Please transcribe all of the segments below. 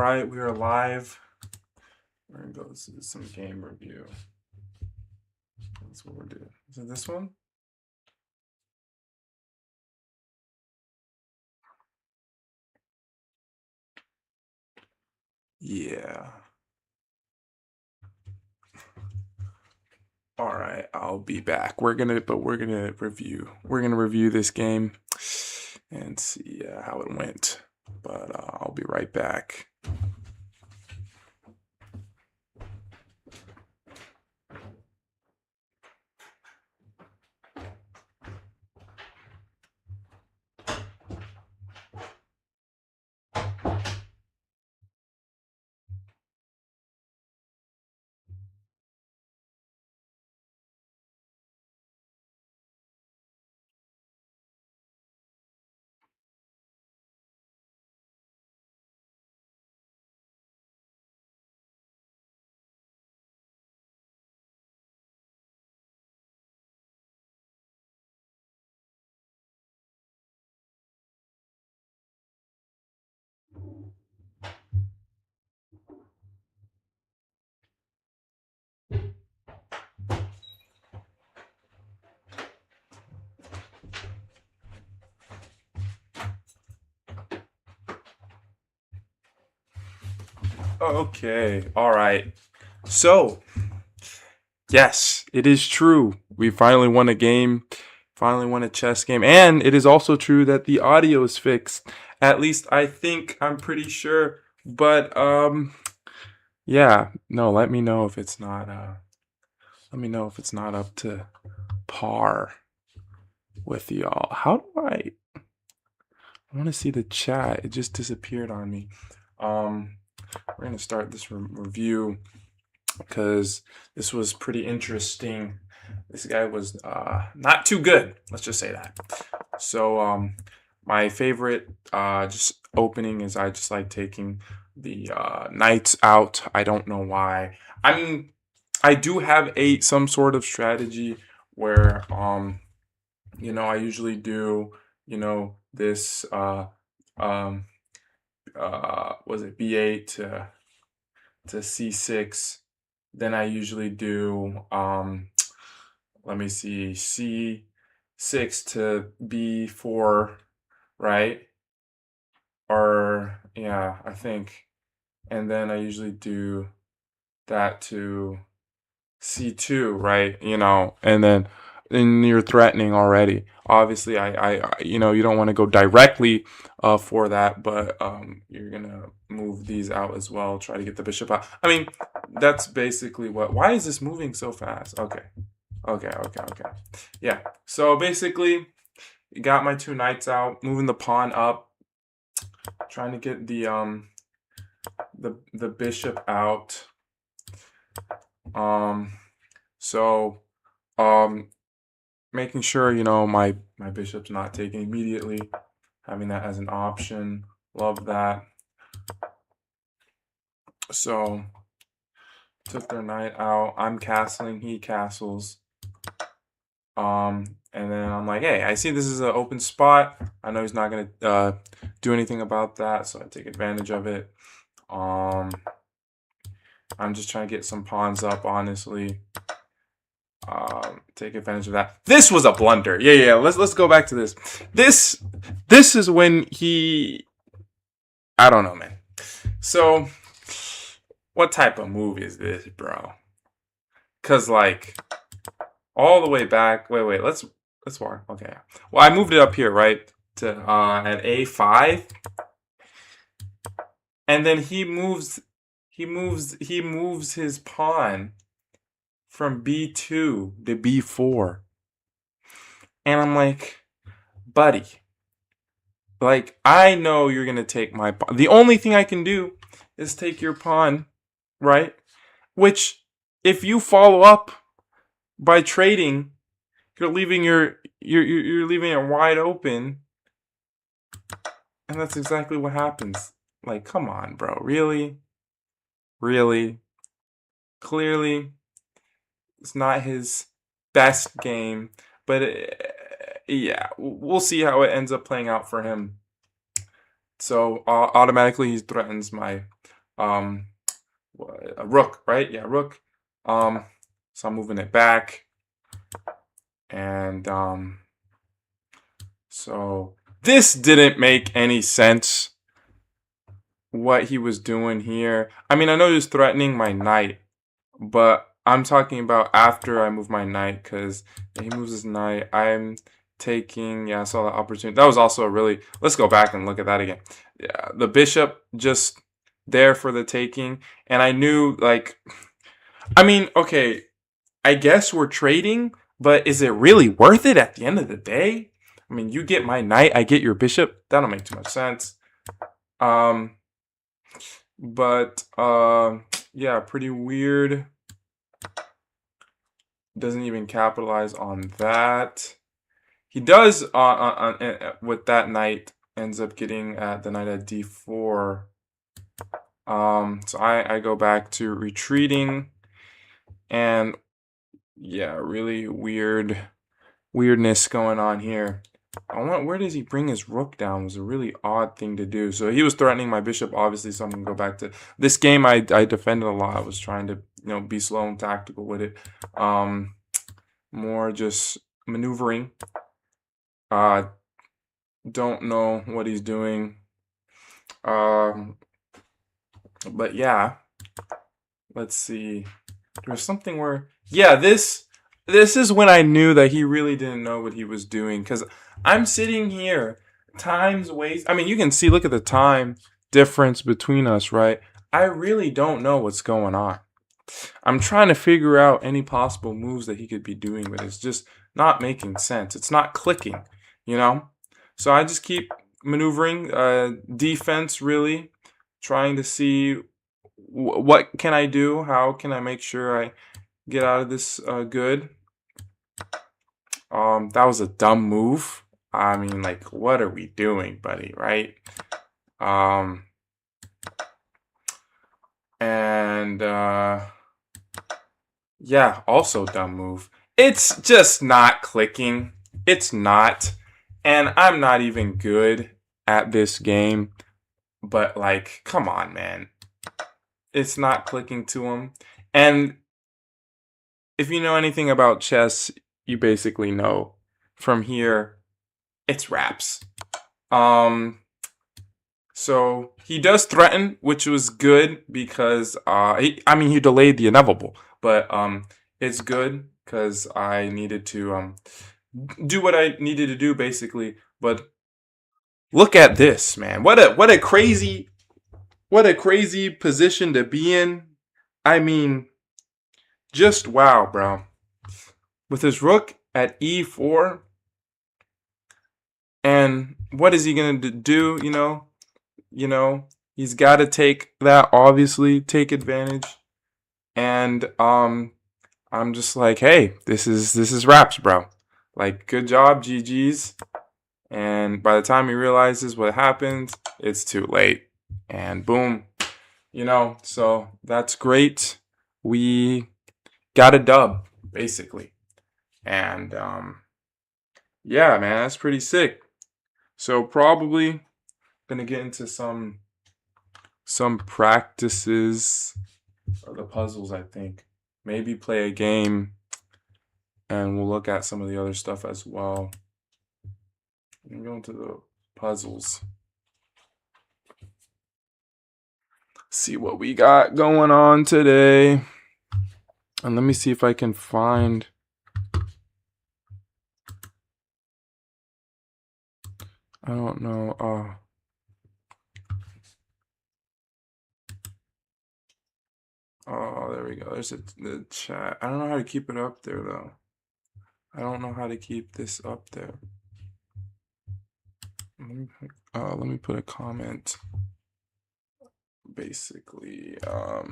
right, we are live. We're gonna go to some game review. That's what we're doing. Is it this one? Yeah. All right, I'll be back. We're gonna review this game and see how it went. But I'll be right back. Okay, all right. So, yes, it is true. We finally won a game, finally won a chess game, and it is also true that the audio is fixed. At least I think, I'm pretty sure. But yeah, no, let me know if it's not up to par with y'all. How do I want to see the chat. It just disappeared on me. We're gonna start this review because this was pretty interesting. This guy was not too good. Let's just say that. So my favorite just opening is I just like taking the knights out. I don't know why. I mean, I do have some sort of strategy where I usually do this was it b8 to c6. Then I usually do let me see, c6 to b4, right? Or yeah, I think. And then I usually do that to c2, right? And then you're threatening already. Obviously, you don't want to go directly for that, but you're gonna move these out as well. Try to get the bishop out. I mean, that's basically what. Why is this moving so fast? Okay. Yeah. So basically, got my two knights out, moving the pawn up, trying to get the bishop out. So making sure my bishop's not taken immediately, having that as an option. Love that. So took their knight out. I'm castling, he castles. And then I'm like, hey, I see this is an open spot. I know he's not gonna do anything about that, so I take advantage of it. I'm just trying to get some pawns up, honestly. Take advantage of that. This was a blunder. Yeah. Let's go back to this. This is when I don't know, man. So what type of move is this, bro? Cause like all the way back. Wait. Let's walk. Okay. Well, I moved it up here, right? To at a5. And then he moves his pawn from b2 to b4. And I'm like, buddy, like, I know you're going to take my pawn. The only thing I can do is take your pawn, right? Which, if you follow up by trading, you're leaving you're leaving it wide open. And that's exactly what happens. Like, come on, bro. Really? Clearly, it's not his best game. But yeah, we'll see how it ends up playing out for him. So automatically he threatens my um, a rook, right? Yeah, rook. So I'm moving it back, and so this didn't make any sense what he was doing here. I mean, I know he was threatening my knight, but I'm talking about after I move my knight, because he moves his knight. I'm taking, yeah, I saw the opportunity. That was also a really, let's go back and look at that again. Yeah, the bishop just there for the taking. And I knew, like, I mean, okay, I guess we're trading, but is it really worth it at the end of the day? I mean, you get my knight, I get your bishop. That don't make too much sense. Um, but yeah, pretty weird. Doesn't even capitalize on that. He does with that knight, ends up getting the knight at d4. So I go back to retreating, and yeah, really weirdness going on here. Where does he bring his rook down? It was a really odd thing to do. So he was threatening my bishop, obviously, so I'm gonna go back to this game. I defended a lot. I was trying to, be slow and tactical with it. More just maneuvering. Don't know what he's doing. But yeah, let's see. There's something where, yeah, this is when I knew that he really didn't know what he was doing, because I'm sitting here, time's waste. I mean, you can see, look at the time difference between us, right? I really don't know what's going on. I'm trying to figure out any possible moves that he could be doing, but it's just not making sense. It's not clicking, you know? So I just keep maneuvering, defense, really, trying to see what can I do? How can I make sure I get out of this good? That was a dumb move. I mean, like, what are we doing, buddy, right? And yeah, also dumb move. It's just not clicking. It's not. And I'm not even good at this game. But, like, come on, man. It's not clicking to him. And if you know anything about chess, you basically know from here, it's wraps. So he does threaten, which was good because he delayed the inevitable, but it's good because I needed to do what I needed to do basically. But look at this, man! What a crazy position to be in. I mean, just wow, bro. With his rook at e4, and what is he gonna do? He's got to take that, obviously, take advantage. And I'm just like, hey, this is wraps, bro. Like, good job, GG's. And by the time he realizes what happened, it's too late. And boom, so that's great. We got a dub, basically. And yeah, man, that's pretty sick. So probably gonna get into some practices of the puzzles, I think. Maybe play a game, and we'll look at some of the other stuff as well. I'm going to the puzzles. See what we got going on today. And let me see if I can find... I don't know. Oh, there we go. There's the chat. I don't know how to keep it up there, though. I don't know how to keep this up there. Let me put a comment. Basically, all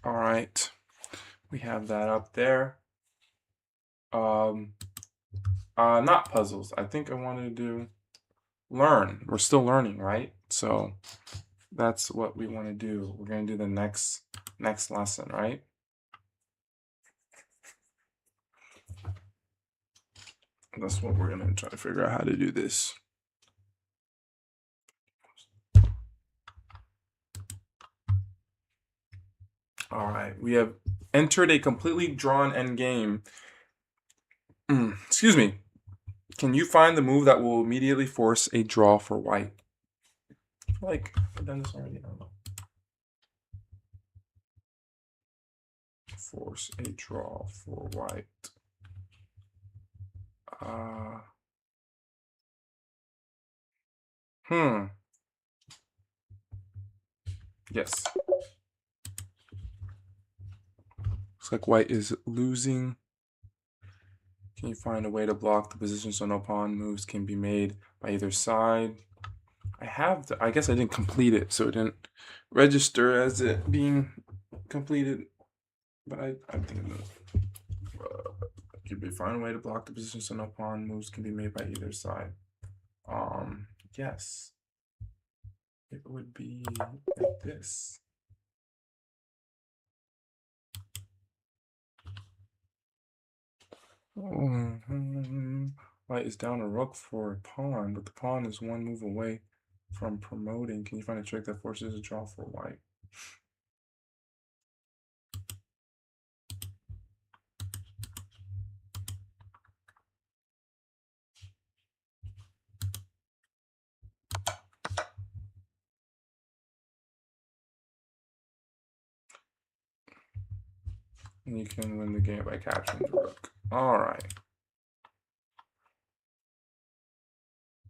right. We have that up there. Not puzzles. I think I wanted to do learn. We're still learning, right? So that's what we want to do. We're going to do the next lesson, right? That's what we're going to try to figure out how to do this. All right, we have entered a completely drawn endgame. Excuse me. Can you find the move that will immediately force a draw for white? Like, I've done this already. I don't know. Force a draw for white. Yes. Looks like white is losing. Can you find a way to block the position so no pawn moves can be made by either side? I guess I didn't complete it, so it didn't register as it being completed. But I think can you find a way to block the position so no pawn moves can be made by either side? Yes. It would be like this. White is down a rook for a pawn, but the pawn is one move away from promoting. Can you find a trick that forces a draw for white? And you can win the game by capturing the rook. All right.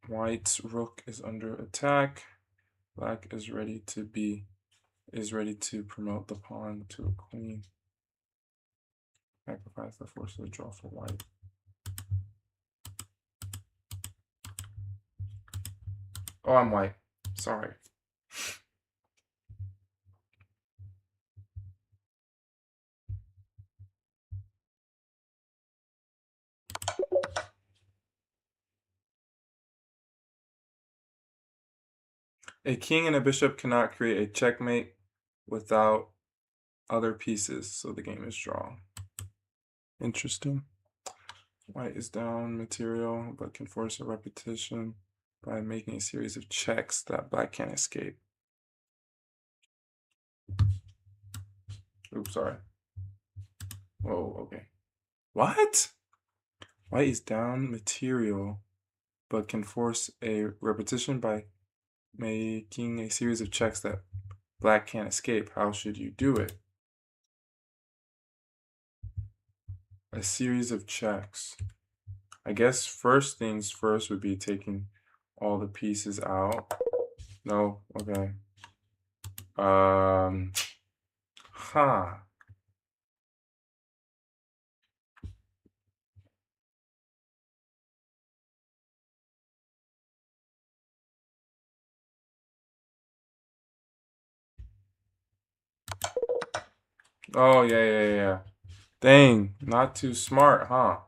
White's rook is under attack. Black is ready to promote the pawn to a queen. Sacrifice the force of the draw for white. Oh, I'm white. Sorry. A king and a bishop cannot create a checkmate without other pieces, so the game is drawn. Interesting. White is down material, but can force a repetition by making a series of checks that black can't escape. Oops, sorry. Whoa, okay. What? White is down material, but can force a repetition by making a series of checks that black can't escape. How should you do it? A series of checks. I guess first things first would be taking all the pieces out. No, okay. Huh. Oh, yeah. Dang, not too smart, huh?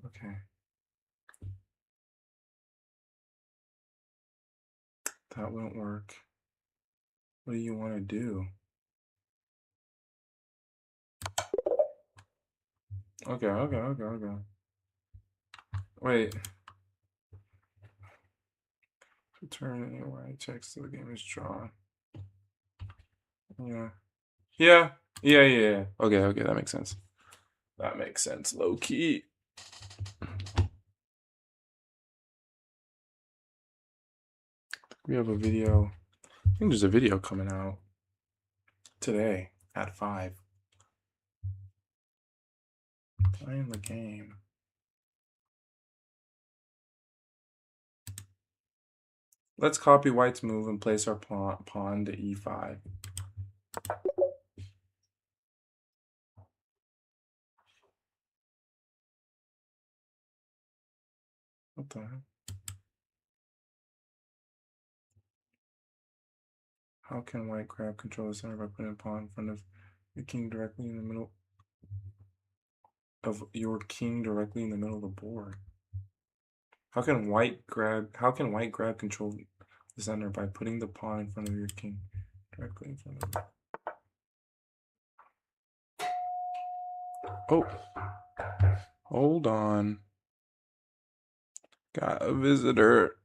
Okay. That won't work. What do you want to do? Okay. Wait. Return anyway. Checks till the game is drawn. Yeah. Okay, that makes sense. That makes sense, low key. We have a video. I think there's a video coming out today at 5. Playing the game. Let's copy white's move and place our pawn to e5. What the heck? How can white grab control the center by putting a pawn in front of your king directly in the middle of the board? How can white grab control the center by putting the pawn in front of your king directly in front of it? Oh, hold on. Got a visitor.